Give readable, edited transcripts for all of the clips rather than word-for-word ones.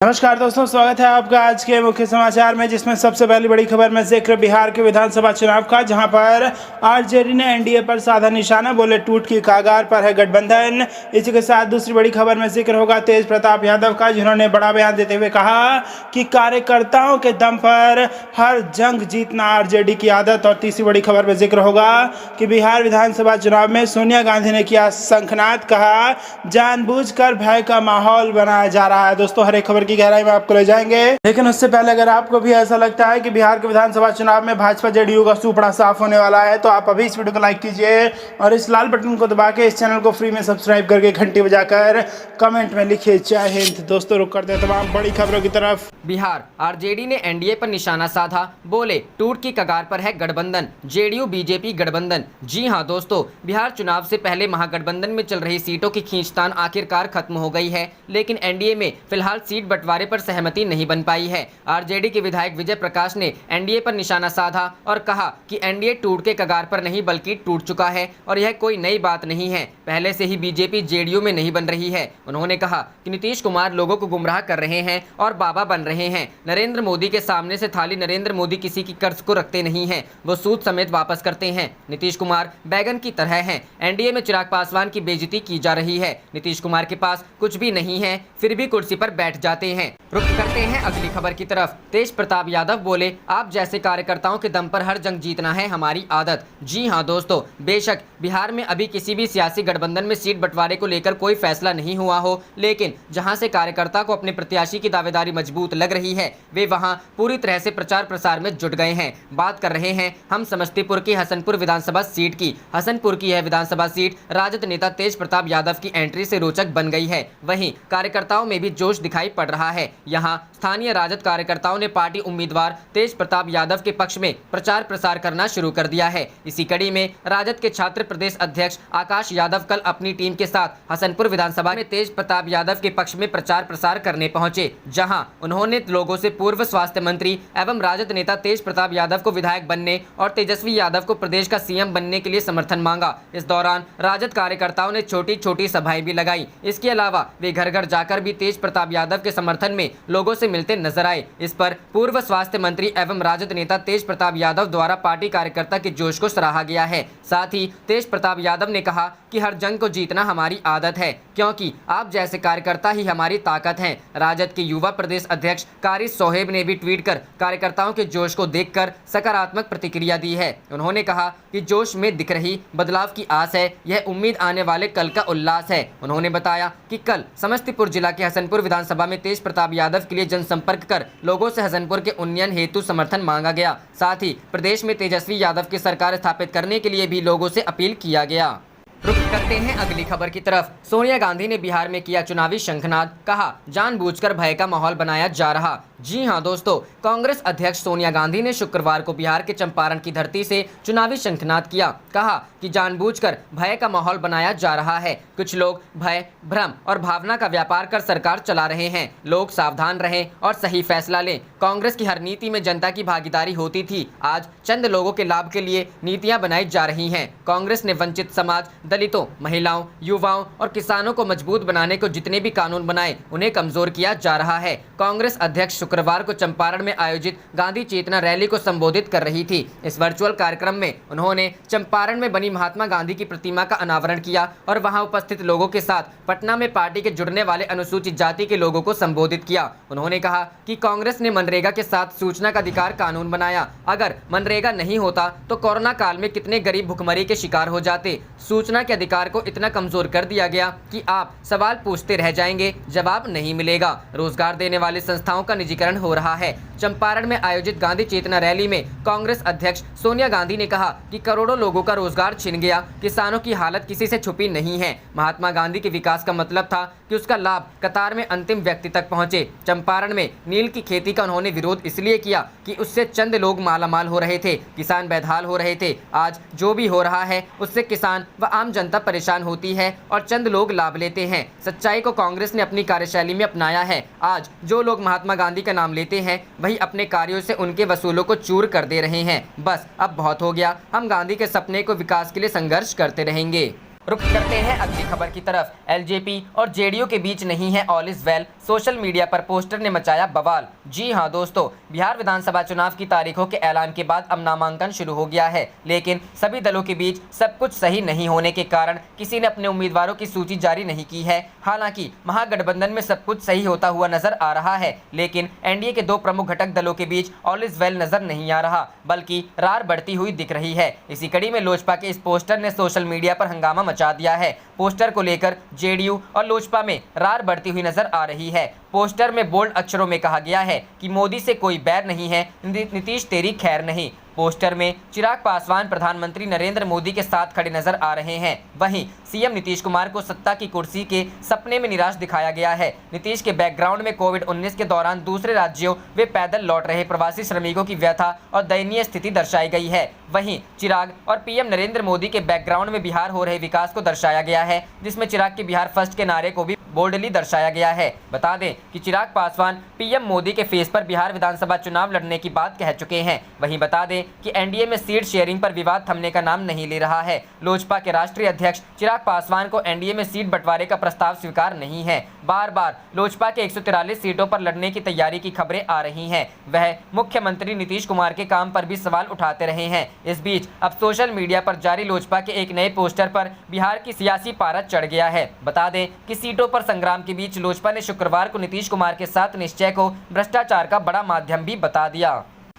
नमस्कार दोस्तों, स्वागत है आपका आज के मुख्य समाचार में, जिसमें सबसे पहली बड़ी खबर में जिक्र बिहार के विधानसभा चुनाव का, जहां पर आरजेडी ने एनडीए पर साधा निशाना, बोले टूट की कगार पर है गठबंधन। इसी के साथ दूसरी बड़ी खबर में जिक्र होगा तेज प्रताप यादव का, जिन्होंने बड़ा बयान देते हुए कहा कि कार्यकर्ताओं के दम पर हर जंग जीतना आरजेडी की आदत। और तीसरी बड़ी खबर में जिक्र होगा कि बिहार विधानसभा चुनाव में सोनिया गांधी ने किया शंखनाद, कहा जानबूझकर भय का माहौल बनाया जा रहा है। दोस्तों, हर एक खबर की गहराई में आपको ले जाएंगे, लेकिन उससे पहले अगर आपको भी ऐसा लगता है कि बिहार के विधानसभा चुनाव में भाजपा जेडीयू का सुपड़ा साफ होने वाला है, तो आप अभी इस वीडियो को लाइक कीजिए और इस लाल बटन को दबा के इस चैनल को फ्री में सब्सक्राइब करके घंटी बजाकर कमेंट में लिखिए जय हिंद। दोस्तों, रुक करते हैं तमाम बड़ी खबरों की तरफ। बिहार आरजेडी ने एनडीए पर निशाना साधा, बोले टूट की कगार पर है गठबंधन, जेडीयू बीजेपी गठबंधन। जी हां दोस्तों, बिहार चुनाव से पहले महागठबंधन में चल रही सीटों की खींचतान आखिरकार खत्म हो गई है, लेकिन एनडीए में फिलहाल सीट बंटवारे पर सहमति नहीं बन पाई है। आरजेडी के विधायक विजय प्रकाश ने एनडीए पर निशाना साधा और कहा कि एनडीए टूट के कगार पर नहीं बल्कि टूट चुका है और यह कोई नई बात नहीं है, पहले से ही बीजेपी जेडीयू में नहीं बन रही है। उन्होंने कहा कि नीतीश कुमार लोगों को गुमराह कर रहे हैं और बाबा बन रहे हैं। नरेंद्र मोदी के सामने से थाली नरेंद्र मोदी किसी की कर्ज को रखते नहीं हैं, वो सूद समेत वापस करते हैं। नीतीश कुमार बैगन की तरह हैं। एनडीए में चिराग पासवान की बेइज्जती की जा रही है। नीतीश कुमार के पास कुछ भी नहीं है, फिर भी कुर्सी पर बैठ जाते हैं। रुक करते हैं अगली खबर की तरफ। तेज प्रताप यादव बोले आप जैसे कार्यकर्ताओं के दम पर हर जंग जीतना है हमारी आदत। जी हां दोस्तों, बेशक बिहार में अभी किसी भी सियासी गठबंधन में सीट बंटवारे को लेकर कोई फैसला नहीं हुआ हो, लेकिन जहां से कार्यकर्ता को अपने प्रत्याशी की दावेदारी मजबूत लग रही है, वे वहां पूरी तरह से प्रचार प्रसार में जुट गए हैं। बात कर रहे हैं हम समस्तीपुर की हसनपुर विधानसभा सीट की। हसनपुर की यह विधानसभा सीट राजद नेता तेज प्रताप यादव की एंट्री से रोचक बन गई है। वहीं कार्यकर्ताओं में भी जोश दिखाई पड़ रहा है। यहां स्थानीय राजद कार्यकर्ताओं ने पार्टी उम्मीदवार तेज प्रताप यादव के पक्ष में प्रचार प्रसार करना शुरू कर दिया है। इसी कड़ी में राजद के छात्र प्रदेश अध्यक्ष आकाश यादव कल अपनी टीम के साथ हसनपुर विधानसभा में तेज प्रताप यादव के पक्ष में प्रचार प्रसार करने पहुंचे, जहां उन्होंने लोगों से पूर्व स्वास्थ्य मंत्री एवं राजद नेता तेज प्रताप यादव को विधायक बनने और तेजस्वी यादव को प्रदेश का सीएम बनने के लिए समर्थन मांगा। इस दौरान राजद कार्यकर्ताओं ने छोटी छोटी सभाएं भी लगाई। इसके अलावा वे घर घर जाकर भी तेज प्रताप यादव के समर्थन में लोगों से मिलते नजर आए। इस पर पूर्व स्वास्थ्य मंत्री एवं राजद नेता तेज प्रताप यादव द्वारा पार्टी कार्यकर्ता के जोश को सराहा गया है। साथ ही तेज प्रताप यादव ने कहा कि हर जंग को जीतना हमारी आदत है, क्योंकि आप जैसे कार्यकर्ता ही हमारी ताकत हैं। राजद के युवा प्रदेश अध्यक्ष कारी सोहेब ने भी ट्वीट कर कार्यकर्ताओं के जोश को देखकर सकारात्मक प्रतिक्रिया दी है। उन्होंने कहा कि जोश में दिख रही बदलाव की आस है, यह उम्मीद आने वाले कल का उल्लास है। उन्होंने बताया कि कल समस्तीपुर जिला के हसनपुर विधानसभा में तेज प्रताप यादव के लिए जनसंपर्क कर लोगों से हसनपुर के उन्नयन हेतु समर्थन मांगा गया। साथ ही प्रदेश में तेजस्वी यादव की सरकार स्थापित करने के लिए भी लोगों से अपील किया गया। रुक करते हैं अगली खबर की तरफ। सोनिया गांधी ने बिहार में किया चुनावी शंखनाद, कहा जानबूझकर भय का माहौल बनाया जा रहा। जी हां दोस्तों, कांग्रेस अध्यक्ष सोनिया गांधी ने शुक्रवार को बिहार के चंपारण की धरती से चुनावी शंखनाद किया। कहा कि जानबूझकर भय का माहौल बनाया जा रहा है। कुछ लोग भय, भ्रम और भावना का व्यापार कर सरकार चला रहे हैं। लोग सावधान रहें और सही फैसला लें। कांग्रेस की हर नीति में जनता की भागीदारी होती थी, आज चंद लोगों के लाभ के लिए नीतियां बनाई जा रही हैं। कांग्रेस ने वंचित समाज, दलितों, महिलाओं, युवाओं और किसानों को मजबूत बनाने को जितने भी कानून बनाए, उन्हें कमजोर किया जा रहा है। कांग्रेस अध्यक्ष शुक्रवार को चंपारण में आयोजित गांधी चेतना रैली को संबोधित कर रही थी। इस वर्चुअल कार्यक्रम में उन्होंने चंपारण में बनी महात्मा गांधी की प्रतिमा का अनावरण किया और वहां उपस्थित लोगों के साथ पटना में पार्टी के जुड़ने वाले अनुसूचित जाति के लोगों को संबोधित किया। उन्होंने कहा कि कांग्रेस ने मनरेगा के साथ सूचना का अधिकार कानून बनाया। अगर मनरेगा नहीं होता तो कोरोना काल में कितने गरीब भुखमरी के शिकार हो जाते। सूचना के अधिकार को इतना कमजोर कर दिया गया कि आप सवाल पूछते रह जाएंगे, जवाब नहीं मिलेगा। रोजगार देने वाली संस्थाओं का निजीकरण हो रहा है। चंपारण में आयोजित गांधी चेतना रैली में कांग्रेस अध्यक्ष सोनिया गांधी ने कहा कि करोड़ों लोगों का रोजगार छिन गया, किसानों की हालत किसी से छुपी नहीं है। महात्मा गांधी के विकास का मतलब था कि उसका लाभ कतार में अंतिम व्यक्ति तक पहुंचे। चंपारण में नील की खेती का उन्होंने विरोध इसलिए किया कि उससे चंद लोग मालामाल हो रहे थे, किसान बेदहाल हो रहे थे। आज जो भी हो रहा है उससे किसान व आम जनता परेशान होती है और चंद लोग लाभ लेते हैं। सच्चाई को कांग्रेस ने अपनी कार्यशैली में अपनाया है। आज जो लोग महात्मा गांधी का नाम लेते हैं वही अपने कार्यों से उनके वसूलों को चूर कर दे रहे हैं। बस अब बहुत हो गया, हम गांधी के सपने को विकास के लिए संघर्ष करते रहेंगे। रुक करते हैं अगली खबर की तरफ। एलजेपी और जेडीयू के बीच नहीं है all is well, social media पर पोस्टर ने मचाया बवाल। जी हां दोस्तों, बिहार विधानसभा चुनाव की तारीखों के ऐलान के बाद अब नामांकन शुरू हो गया है, लेकिन सभी दलों के बीच सब कुछ सही नहीं होने के कारण किसी ने अपने उम्मीदवारों की सूची जारी नहीं की है। हालांकि महागठबंधन में सब कुछ सही होता हुआ नजर आ रहा है, लेकिन एनडीए के दो प्रमुख घटक दलों के बीच ऑल इज वेल नजर नहीं आ रहा, बल्कि रार बढ़ती हुई दिख रही है। इसी कड़ी में लोजपा के इस पोस्टर ने सोशल मीडिया पर हंगामा मचा दिया है। पोस्टर को लेकर जेडीयू और लोजपा में रार बढ़ती हुई नजर आ रही है। पोस्टर में बोल्ड अक्षरों में कहा गया है कि मोदी से कोई बैर नहीं है, नीतीश तेरी खैर नहीं। पोस्टर में चिराग पासवान प्रधानमंत्री नरेंद्र मोदी के साथ खड़े नजर आ रहे हैं। वहीं सीएम नीतीश कुमार को सत्ता की कुर्सी के सपने में निराश दिखाया गया है। नीतीश के बैकग्राउंड में कोविड-19 के दौरान दूसरे राज्यों वे पैदल लौट रहे प्रवासी श्रमिकों की व्यथा और दयनीय स्थिति दर्शाई गई है। वहीं चिराग और पीएम नरेंद्र मोदी के बैकग्राउंड में बिहार हो रहे विकास को दर्शाया गया है, जिसमें चिराग के बिहार फर्स्ट के नारे को भी बोल्डली दर्शाया गया है। बता दें कि चिराग पासवान पीएम मोदी के फेस पर बिहार विधानसभा चुनाव लड़ने की बात कह चुके हैं। वहीं बता दें कि एनडीए में सीट शेयरिंग पर विवाद थमने का नाम नहीं ले रहा है। लोजपा के राष्ट्रीय अध्यक्ष चिराग पासवान को एनडीए में सीट बंटवारे का प्रस्ताव स्वीकार नहीं है। बार बार लोजपा के 143 सीटों पर लड़ने की तैयारी की खबरें आ रही हैं। वह मुख्यमंत्री नीतीश कुमार के काम पर भी सवाल उठाते रहे हैं। इस बीच अब सोशल मीडिया पर जारी लोजपा के एक नए पोस्टर पर बिहार की सियासी पारा चढ़ गया है। बता दें कि सीटों पर संग्राम के बीच लोजपा ने शुक्रवार को नीतीश कुमार के साथ निश्चय को भ्रष्टाचार का बड़ा माध्यम भी बता दिया।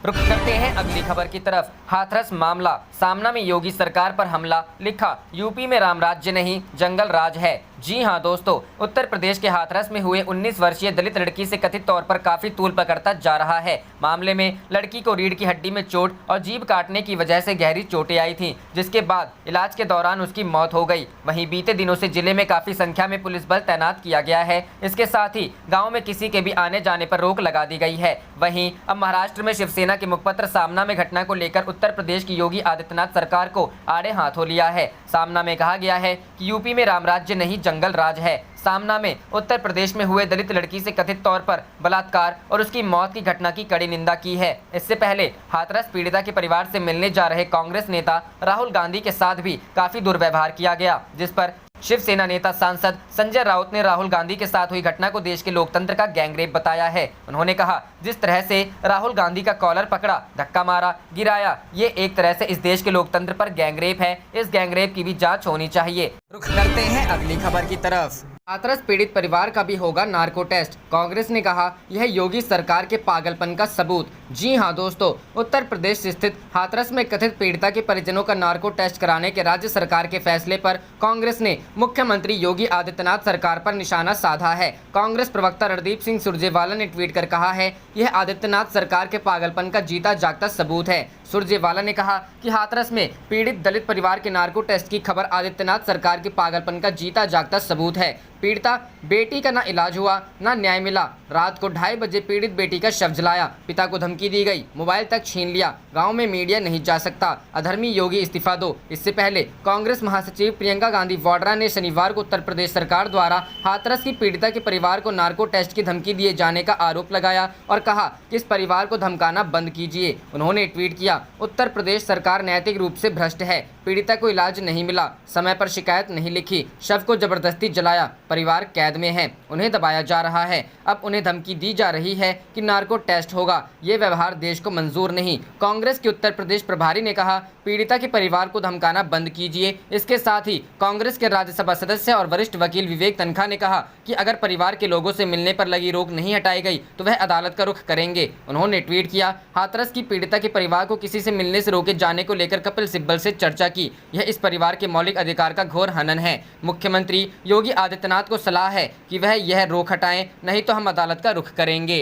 रुक करते हैं अगली खबर की तरफ। हाथरस मामला, सामना में योगी सरकार पर हमला, लिखा यूपी में राम राज्य नहीं जंगल राज है। जी हां दोस्तों, उत्तर प्रदेश के हाथरस में हुए 19 वर्षीय दलित लड़की से कथित तौर पर काफी तूल पकड़ता जा रहा है। मामले में लड़की को रीढ़ की हड्डी में चोट और जीभ काटने की वजह से गहरी चोटें आई थीं, जिसके बाद इलाज के दौरान उसकी मौत हो गई। वहीं बीते दिनों से जिले में काफी संख्या में पुलिस बल तैनात किया गया है। इसके साथ ही गाँव में किसी के भी आने जाने पर रोक लगा दी गई है। वहीं अब महाराष्ट्र में शिवसेना के मुखपत्र सामना में घटना को लेकर उत्तर प्रदेश की योगी आदित्यनाथ सरकार को आड़े हाथों लिया है। सामना में कहा गया है कि यूपी में राम राज्य नहीं जंगल राज है। सामना में उत्तर प्रदेश में हुए दलित लड़की से कथित तौर पर बलात्कार और उसकी मौत की घटना की कड़ी निंदा की है। इससे पहले हाथरस पीड़िता के परिवार से मिलने जा रहे कांग्रेस नेता राहुल गांधी के साथ भी काफी दुर्व्यवहार किया गया, जिस पर शिवसेना नेता सांसद संजय राउत ने राहुल गांधी के साथ हुई घटना को देश के लोकतंत्र का गैंगरेप बताया है। उन्होंने कहा, जिस तरह से राहुल गांधी का कॉलर पकड़ा, धक्का मारा, गिराया, ये एक तरह से इस देश के लोकतंत्र पर गैंगरेप है। इस गैंगरेप की भी जांच होनी चाहिए। रुख करते हैं अगली खबर की तरफ। हाथरस पीड़ित परिवार का भी होगा नार्को टेस्ट, कांग्रेस ने कहा यह योगी सरकार के पागलपन का सबूत। जी हां दोस्तों, उत्तर प्रदेश स्थित हाथरस में कथित पीड़िता के परिजनों का नार्को टेस्ट कराने के राज्य सरकार के फैसले पर कांग्रेस ने मुख्यमंत्री योगी आदित्यनाथ सरकार पर निशाना साधा है। कांग्रेस प्रवक्ता रणदीप सिंह सुरजेवाला ने ट्वीट कर कहा है, यह आदित्यनाथ सरकार के पागलपन का जीता जागता सबूत है। सुरजेवाला ने कहा कि हाथरस में पीड़ित दलित परिवार के नार्को टेस्ट की खबर आदित्यनाथ सरकार के पागलपन का जीता जागता सबूत है। पीड़िता बेटी का ना इलाज हुआ ना न्याय मिला। रात को 2:30 बजे पीड़ित बेटी का शव जलाया, पिता को धमकी दी गई, मोबाइल तक छीन लिया, गांव में मीडिया नहीं जा सकता, अधर्मी योगी इस्तीफा दो। इससे पहले कांग्रेस महासचिव प्रियंका गांधी वाड्रा ने शनिवार को उत्तर प्रदेश सरकार द्वारा हाथरस की पीड़िता के परिवार को नार्को टेस्ट की धमकी दिए जाने का आरोप लगाया और कहा कि इस परिवार को धमकाना बंद कीजिए। उन्होंने ट्वीट किया, उत्तर प्रदेश सरकार नैतिक रूप से भ्रष्ट है, पीड़िता को इलाज नहीं मिला, समय पर शिकायत नहीं लिखी, शव को जबरदस्ती जलाया, परिवार कैद में है, उन्हें दबाया जा रहा है, अब उन्हें धमकी दी जा रही है कि नार्को टेस्ट होगा। ये व्यवहार देश को मंजूर नहीं। कांग्रेस के उत्तर प्रदेश प्रभारी ने कहा, पीड़िता के परिवार को धमकाना बंद कीजिए। इसके साथ ही कांग्रेस के राज्यसभा सदस्य और वरिष्ठ वकील विवेक तनखा ने कहा कि अगर परिवार के लोगों से मिलने पर लगी रोक नहीं हटाई गई तो वह अदालत का रुख करेंगे। उन्होंने ट्वीट किया, हाथरस की पीड़िता के परिवार को किसी से मिलने से रोके जाने को लेकर कपिल सिब्बल से चर्चा की। यह इस परिवार के मौलिक अधिकार का घोर हनन है। मुख्यमंत्री योगी आदित्यनाथ को सलाह है कि वह यह रोक हटाएं, नहीं तो हम अदालत का रुख करेंगे।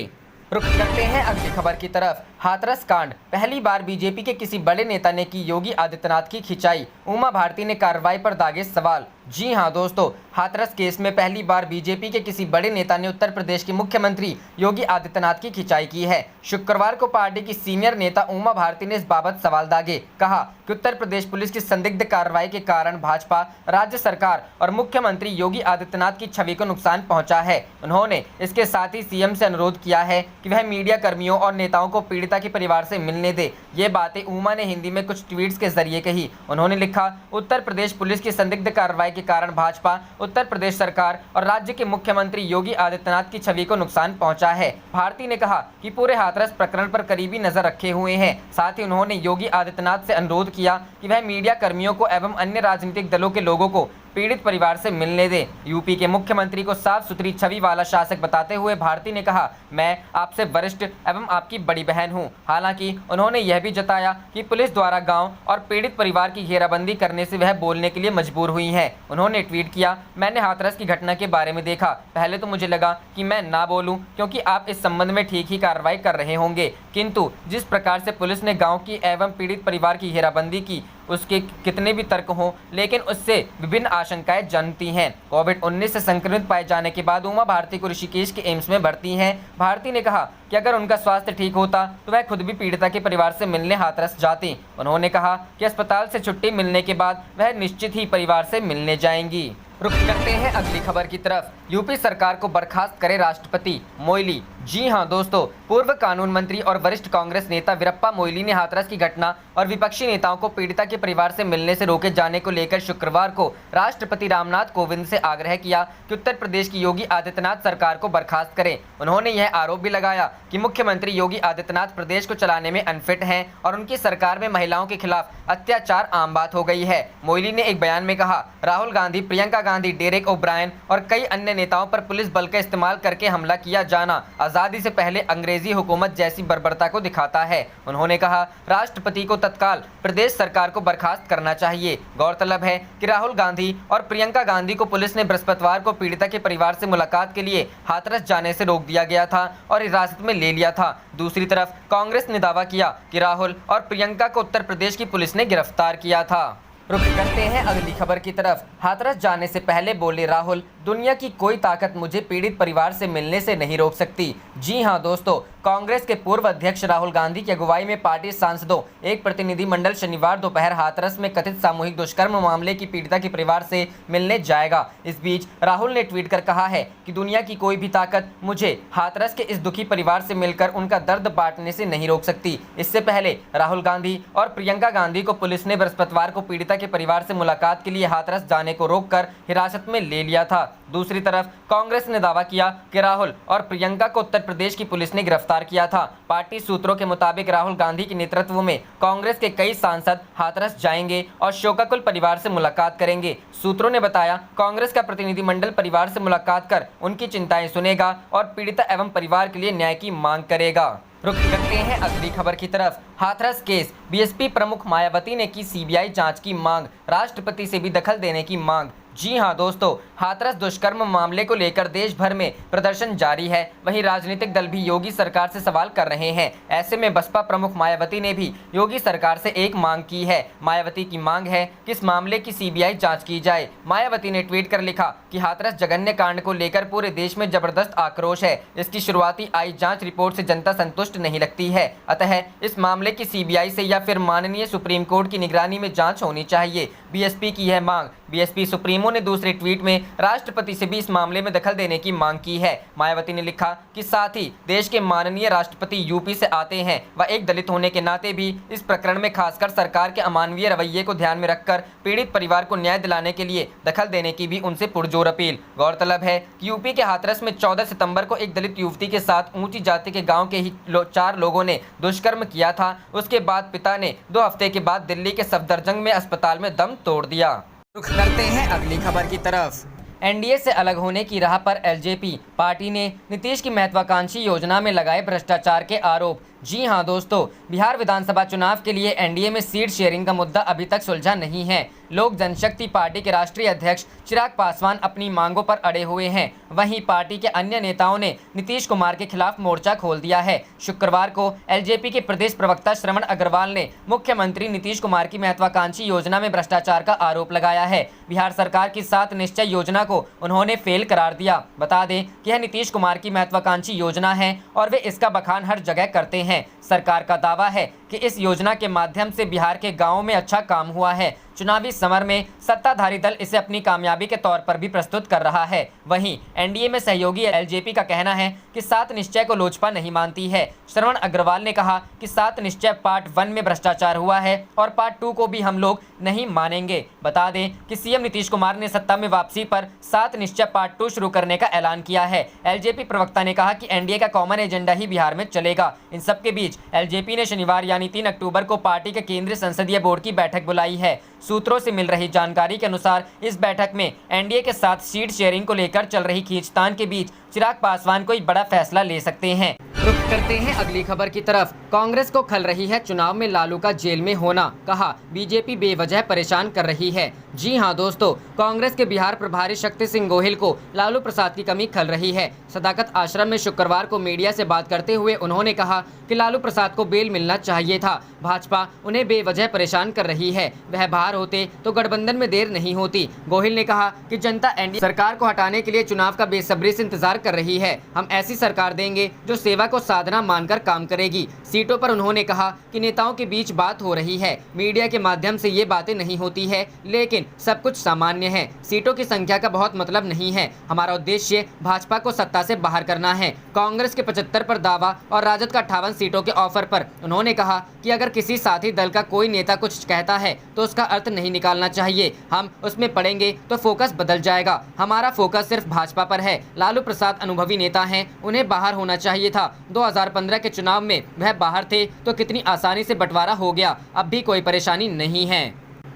रुख करते हैं अगली खबर की तरफ। हाथरस कांड, पहली बार बीजेपी के किसी बड़े नेता ने की योगी आदित्यनाथ की खिंचाई, उमा भारती ने कार्रवाई पर दागे सवाल। जी हां दोस्तों, हाथरस केस में पहली बार बीजेपी के किसी बड़े नेता ने उत्तर प्रदेश के मुख्यमंत्री योगी आदित्यनाथ की खिंचाई की है। शुक्रवार को पार्टी की सीनियर नेता उमा भारती ने इस बाबत सवाल दागे, कहा कि उत्तर प्रदेश पुलिस की संदिग्ध कार्रवाई के कारण भाजपा, राज्य सरकार और मुख्यमंत्री योगी आदित्यनाथ की छवि को नुकसान पहुंचा है। उन्होंने इसके साथ ही सीएम से अनुरोध किया है कि वह मीडिया कर्मियों और नेताओं को पीड़िता के परिवार से मिलने दे। ये बातें उमा ने हिंदी में कुछ ट्वीट्स के जरिए कही। उन्होंने लिखा, उत्तर प्रदेश पुलिस की संदिग्ध कार्रवाई के कारण भाजपा, उत्तर प्रदेश सरकार और राज्य के मुख्यमंत्री योगी आदित्यनाथ की छवि को नुकसान पहुंचा है। भारती ने कहा कि पूरे हाथरस प्रकरण पर करीबी नजर रखे हुए हैं। साथ ही उन्होंने योगी आदित्यनाथ से अनुरोध किया कि वह मीडिया कर्मियों को एवं अन्य राजनीतिक दलों के लोगों को पीड़ित परिवार से मिलने दे। यूपी के मुख्यमंत्री को साफ सुथरी छवि वाला शासक बताते हुए भारती ने कहा, मैं आपसे वरिष्ठ एवं आपकी बड़ी बहन हूं। हालांकि उन्होंने यह भी जताया कि पुलिस द्वारा गांव और पीड़ित परिवार की घेराबंदी करने से वह बोलने के लिए मजबूर हुई हैं। उन्होंने ट्वीट किया, मैंने हाथरस की घटना के बारे में देखा। पहले तो मुझे लगा कि मैं ना बोलूं क्योंकि आप इस संबंध में ठीक ही कार्रवाई कर रहे होंगे, किंतु जिस प्रकार से पुलिस ने गाँव की एवं पीड़ित परिवार की घेराबंदी की उसके कितने भी तर्क हों, लेकिन उससे विभिन्न आशंकाएं जन्मती हैं। कोविड-19 से संक्रमित पाए जाने के बाद उमा भारती को ऋषिकेश के एम्स में भर्ती हैं। भारती ने कहा कि अगर उनका स्वास्थ्य ठीक होता तो वह खुद भी पीड़िता के परिवार से मिलने हाथरस जाती। उन्होंने कहा कि अस्पताल से छुट्टी मिलने के बाद वह निश्चित ही परिवार से मिलने जाएंगी। रुक करते हैं अगली खबर की तरफ। यूपी सरकार को बर्खास्त करे राष्ट्रपति मोइली। जी हां दोस्तों, पूर्व कानून मंत्री और वरिष्ठ कांग्रेस नेता वीरप्पा मोइली ने हाथरस की घटना और विपक्षी नेताओं को पीड़िता के परिवार से मिलने से रोके जाने को लेकर शुक्रवार को राष्ट्रपति रामनाथ कोविंद से आग्रह किया कि उत्तर प्रदेश की योगी आदित्यनाथ सरकार को बर्खास्त करें। उन्होंने यह आरोप भी लगाया कि मुख्यमंत्री योगी आदित्यनाथ प्रदेश को चलाने में अनफिट हैं और उनकी सरकार में महिलाओं के खिलाफ अत्याचार आम बात हो गई है। मोइली ने एक बयान में कहा, राहुल गांधी, प्रियंका गांधी, डेरेक ओब्रायन और कई अन्य नेताओं पर पुलिस बल का इस्तेमाल करके हमला किया जाना आजादी से पहले अंग्रेजी हुकूमत जैसी बर्बरता को दिखाता है। उन्होंने कहा, राष्ट्रपति को तत्काल प्रदेश सरकार को बर्खास्त करना चाहिए। गौरतलब है कि राहुल गांधी और प्रियंका गांधी को पुलिस ने बृहस्पतिवार को पीड़िता के परिवार से मुलाकात के लिए हाथरस जाने से रोक दिया गया था और हिरासत में ले लिया था। दूसरी तरफ कांग्रेस ने दावा किया कि राहुल और प्रियंका को उत्तर प्रदेश की पुलिस ने गिरफ्तार किया था। रुक करते हैं अगली खबर की तरफ। हाथरस जाने से पहले बोले राहुल, दुनिया की कोई ताकत मुझे पीड़ित परिवार से मिलने से नहीं रोक सकती। जी हां दोस्तों, कांग्रेस के पूर्व अध्यक्ष राहुल गांधी की अगुवाई में पार्टी सांसदों एक प्रतिनिधिमंडल शनिवार दोपहर हाथरस में कथित सामूहिक दुष्कर्म मामले की पीड़िता के परिवार से मिलने जाएगा। इस बीच राहुल ने ट्वीट कर कहा है कि दुनिया की कोई भी ताकत मुझे हाथरस के इस दुखी परिवार से मिलकर उनका दर्द बांटने से नहीं रोक सकती। इससे पहले राहुल गांधी और प्रियंका गांधी को पुलिस ने बृहस्पतिवार को पीड़िता के परिवार से मुलाकात के लिए हाथरस जाने को रोककर हिरासत में ले लिया था। दूसरी तरफ कांग्रेस ने दावा किया कि राहुल और प्रियंका को उत्तर प्रदेश की पुलिस ने गिरफ्तार किया था। पार्टी सूत्रों के मुताबिक राहुल गांधी के नेतृत्व में कांग्रेस के कई सांसद हाथरस जाएंगे और शोकाकुल परिवार से मुलाकात करेंगे। सूत्रों ने बताया, कांग्रेस का प्रतिनिधिमंडल परिवार से मुलाकात कर उनकी चिंताएं सुनेगा और पीड़िता एवं परिवार के लिए न्याय की मांग करेगा। रुक करते हैं अगली खबर की तरफ। हाथरस केस, बीएसपी प्रमुख मायावती ने की सीबीआई जांच की मांग, राष्ट्रपति से भी दखल देने की मांग। जी हां दोस्तों, हाथरस दुष्कर्म मामले को लेकर देश भर में प्रदर्शन जारी है। वहीं राजनीतिक दल भी योगी सरकार से सवाल कर रहे हैं। ऐसे में बसपा प्रमुख मायावती ने भी योगी सरकार से एक मांग की है। मायावती की मांग है कि इस मामले की सीबीआई जांच की जाए। मायावती ने ट्वीट कर लिखा कि हाथरस जघन्य कांड को लेकर पूरे देश में जबरदस्त आक्रोश है। इसकी शुरुआती आई जांच रिपोर्ट से जनता संतुष्ट नहीं लगती है। अतः इस मामले की सीबीआई से या फिर माननीय सुप्रीम कोर्ट की निगरानी में जांच होनी चाहिए। बीएसपी की यह मांग। बीएसपी सुप्रीमो ने दूसरे ट्वीट में राष्ट्रपति से भी इस मामले में दखल देने की मांग की है। मायावती ने लिखा कि साथ ही देश के माननीय राष्ट्रपति यूपी से आते हैं व एक दलित होने के नाते भी इस प्रकरण में खासकर सरकार के अमानवीय रवैये को ध्यान में रखकर पीड़ित परिवार को न्याय दिलाने के लिए दखल देने की भी उनसे पुरजोर अपील। गौरतलब है कि यूपी के हाथरस में 14 सितंबर को एक दलित युवती के साथ ऊंची जाति के गाँव के ही 4 लोगों ने दुष्कर्म किया था। उसके बाद पिता ने 2 हफ्ते के बाद दिल्ली के सफदरजंग में अस्पताल में दम तोड़ दिया। रुख करते हैं अगली खबर की तरफ। एनडीए से अलग होने की राह पर एलजेपी पार्टी ने नीतीश की महत्वाकांक्षी योजना में लगाए भ्रष्टाचार के आरोप। जी हां दोस्तों, बिहार विधानसभा चुनाव के लिए एनडीए में सीट शेयरिंग का मुद्दा अभी तक सुलझा नहीं है। लोक जनशक्ति पार्टी के राष्ट्रीय अध्यक्ष चिराग पासवान अपनी मांगों पर अड़े हुए हैं। वहीं पार्टी के अन्य नेताओं ने नीतीश कुमार के खिलाफ मोर्चा खोल दिया है। शुक्रवार को एलजेपी के प्रदेश प्रवक्ता श्रवण अग्रवाल ने मुख्यमंत्री नीतीश कुमार की महत्वाकांक्षी योजना में भ्रष्टाचार का आरोप लगाया है। बिहार सरकार की 7 निश्चय योजना को उन्होंने फेल करार दिया। बता दें कि यह नीतीश कुमार की महत्वाकांक्षी योजना है और वे इसका बखान हर जगह करते हैं। सरकार का दावा है कि इस योजना के माध्यम से बिहार के गाँवों में अच्छा काम हुआ है। चुनावी समर में सत्ताधारी दल इसे अपनी कामयाबी के तौर पर भी प्रस्तुत कर रहा है। वहीं एनडीए में सहयोगी एलजेपी का कहना है कि 7 निश्चय को लोजपा नहीं मानती है। श्रवण अग्रवाल ने कहा कि 7 निश्चय पार्ट 1 में भ्रष्टाचार हुआ है और पार्ट 2 को भी हम लोग नहीं मानेंगे। बता दें कि सीएम नीतीश कुमार ने सत्ता में वापसी पर 7 निश्चय पार्ट 2 शुरू करने का ऐलान किया है। एलजेपी प्रवक्ता ने कहा कि एनडीए का कॉमन एजेंडा ही बिहार में चलेगा। इन सबके बीच एलजेपी ने शनिवार यानी 3 अक्टूबर को पार्टी के केंद्रीय संसदीय बोर्ड की बैठक बुलाई है। सूत्रों से मिल रही जानकारी के अनुसार इस बैठक में एनडीए के साथ सीट शेयरिंग को लेकर चल रही खींचतान के बीच चिराग पासवान कोई बड़ा फैसला ले सकते हैं। रुख करते हैं अगली खबर की तरफ। कांग्रेस को खल रही है चुनाव में लालू का जेल में होना, कहा बीजेपी बेवजह परेशान कर रही है। जी हां दोस्तों, कांग्रेस के बिहार प्रभारी शक्ति सिंह गोहिल को लालू प्रसाद की कमी खल रही है। सदाकत आश्रम में शुक्रवार को मीडिया से बात करते हुए उन्होंने कहा कि लालू प्रसाद को बेल मिलना चाहिए था। भाजपा उन्हें बेवजह परेशान कर रही है। वह बाहर होते तो गठबंधन में देर नहीं होती। गोहिल ने कहा कि जनता एनडीए सरकार को हटाने के लिए चुनाव का बेसब्री से इंतजार कर रही है। हम ऐसी सरकार देंगे जो सेवा को साधना मानकर काम करेगी। सीटों पर उन्होंने कहा कि नेताओं के बीच बात हो रही है, मीडिया के माध्यम से ये बातें नहीं होती है, लेकिन सब कुछ सामान्य है। सीटों की संख्या का बहुत मतलब नहीं है। हमारा उद्देश्य भाजपा को सत्ता से बाहर करना है। कांग्रेस के 75 पर दावा और राजद का 58 सीटों के ऑफर पर उन्होंने कहा कि अगर किसी साथी दल का कोई नेता कुछ कहता है तो उसका अर्थ नहीं निकालना चाहिए। हम उसमें पड़ेंगे तो फोकस बदल जाएगा। हमारा फोकस सिर्फ भाजपा पर है। लालू प्रसाद अनुभवी नेता हैं, उन्हें बाहर होना चाहिए था। 2015 के चुनाव में वह बाहर थे तो कितनी आसानी से बंटवारा हो गया। अब भी कोई परेशानी नहीं है।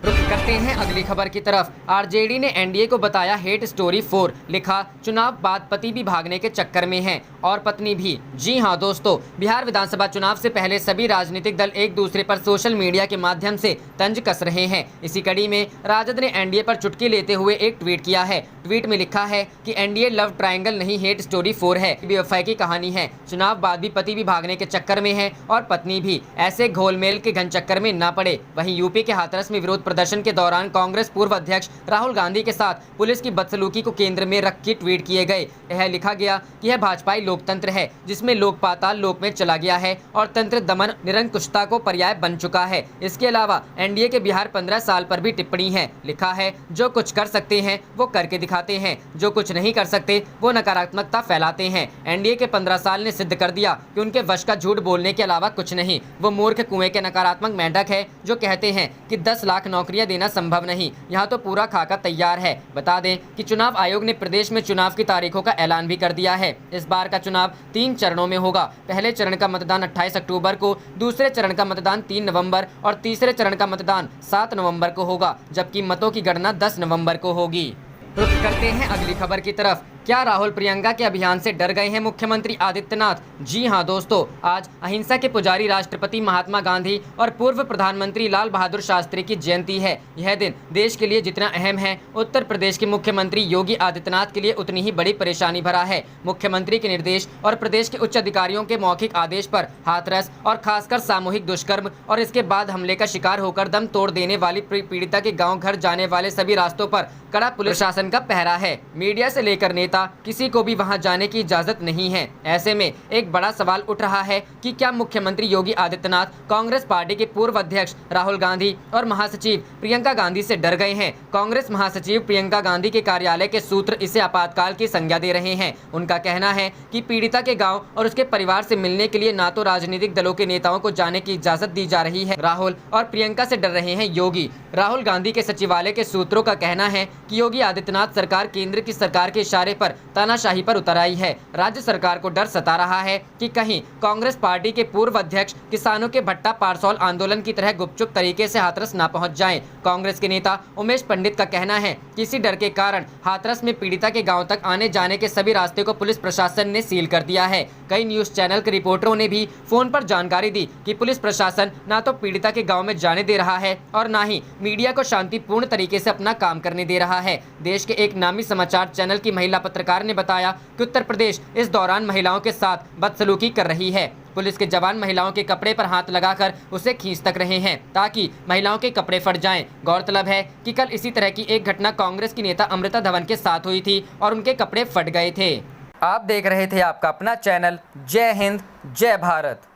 रुख करते हैं अगली खबर की तरफ। आरजेडी ने एनडीए को बताया हेट स्टोरी 4। लिखा चुनाव बाद पति भी भागने के चक्कर में हैं और पत्नी भी। जी हां दोस्तों, बिहार विधानसभा चुनाव से पहले सभी राजनीतिक दल एक दूसरे पर सोशल मीडिया के माध्यम से तंज कस रहे हैं। इसी कड़ी में राजद ने एनडीए पर चुटकी लेते हुए एक ट्वीट किया है। ट्वीट में लिखा है कि एनडीए लव ट्रायंगल नहीं हेट स्टोरी 4 है। बेवफाई की कहानी है। चुनाव बाद भी पति भी भागने के चक्कर में है और पत्नी भी। ऐसे घोलमेल के घन चक्कर में न पड़े। वहीं यूपी के हाथरस में विरोध प्रदर्शन के दौरान कांग्रेस पूर्व अध्यक्ष राहुल गांधी के साथ पुलिस की बदसलूकी को केंद्र में रख के ट्वीट किए गए। यह लिखा गया कि यह भाजपाई लोकतंत्र है जिसमें लोक पाताल लोक में चला गया है और तंत्र दमन निरंकुशता को पर्याय बन चुका है। इसके अलावा एनडीए के बिहार 15 साल पर भी टिप्पणी है। लिखा है जो कुछ कर सकते हैं वो करके दिखाते हैं, जो कुछ नहीं कर सकते वो नकारात्मकता फैलाते हैं। एनडीए के 15 साल ने सिद्ध कर दिया कि उनके वश का झूठ बोलने के अलावा कुछ नहीं। वो मूर्ख कुएं के नकारात्मक मेंढक है जो कहते हैं कि 10 लाख नौकरियां देना संभव नहीं। यहाँ तो पूरा खाका तैयार है। बता दें कि चुनाव आयोग ने प्रदेश में चुनाव की तारीखों का ऐलान भी कर दिया है। इस बार का चुनाव 3 चरणों में होगा। पहले चरण का मतदान 28 अक्टूबर को, दूसरे चरण का मतदान 3 नवंबर और तीसरे चरण का मतदान 7 नवंबर को होगा, जबकि मतों की गणना 10 नवंबर को होगी। रुख करते हैं अगली खबर की तरफ। क्या राहुल प्रियंका के अभियान से डर गए हैं मुख्यमंत्री आदित्यनाथ? जी हां दोस्तों, आज अहिंसा के पुजारी राष्ट्रपति महात्मा गांधी और पूर्व प्रधानमंत्री लाल बहादुर शास्त्री की जयंती है। यह दिन देश के लिए जितना अहम है, उत्तर प्रदेश के मुख्यमंत्री योगी आदित्यनाथ के लिए उतनी ही बड़ी परेशानी भरा है। मुख्यमंत्री के निर्देश और प्रदेश के उच्च अधिकारियों के मौखिक आदेश पर हाथरस और खासकर सामूहिक दुष्कर्म और इसके बाद हमले का शिकार होकर दम तोड़ देने वाली पीड़िता के गाँव घर जाने वाले सभी रास्तों पर कड़ा पुलिस प्रशासन का पहरा है। मीडिया से लेकर नेता किसी को भी वहां जाने की इजाजत नहीं है। ऐसे में एक बड़ा सवाल उठ रहा है कि क्या मुख्यमंत्री योगी आदित्यनाथ कांग्रेस पार्टी के पूर्व अध्यक्ष राहुल गांधी और महासचिव प्रियंका गांधी से डर गए हैं? कांग्रेस महासचिव प्रियंका गांधी के कार्यालय के सूत्र इसे आपातकाल की संज्ञा दे रहे हैं। उनका कहना है कि पीड़िता के गाँव और उसके परिवार से मिलने के लिए न तो राजनीतिक दलों के नेताओं को जाने की इजाजत दी जा रही है। राहुल और प्रियंका से डर रहे हैं योगी। राहुल गांधी के सचिवालय के सूत्रों का कहना है कि योगी आदित्यनाथ सरकार केंद्र की सरकार के इशारे पर तानाशाही पर उतर आई है। राज्य सरकार को डर सता रहा है कि कहीं कांग्रेस पार्टी के पूर्व अध्यक्ष किसानों के भट्टा पारसौल आंदोलन की तरह गुपचुप तरीके से हाथरस ना पहुंच जाएं। कांग्रेस के नेता उमेश पंडित का कहना है कि इसी डर के कारण हाथरस में पीड़िता के गांव तक आने जाने के सभी रास्ते को पुलिस प्रशासन ने सील कर दिया है। कई न्यूज चैनल के रिपोर्टरों ने भी फोन पर जानकारी दी कि पुलिस प्रशासन न तो पीड़िता के गाँव में जाने दे रहा है और न ही मीडिया को शांतिपूर्ण तरीके से अपना काम करने दे रहा है। देश के एक नामी समाचार चैनल की महिला पत्रकार ने बताया कि उत्तर प्रदेश इस दौरान महिलाओं के साथ बदसलूकी कर रही है। पुलिस के जवान महिलाओं के कपड़े पर हाथ लगाकर उसे खींच तक रहे हैं ताकि महिलाओं के कपड़े फट जाएं। गौरतलब है कि कल इसी तरह की एक घटना कांग्रेस की नेता अमृता धवन के साथ हुई थी और उनके कपड़े फट गए थे। आप देख रहे थे आपका अपना चैनल जय हिंद जय भारत।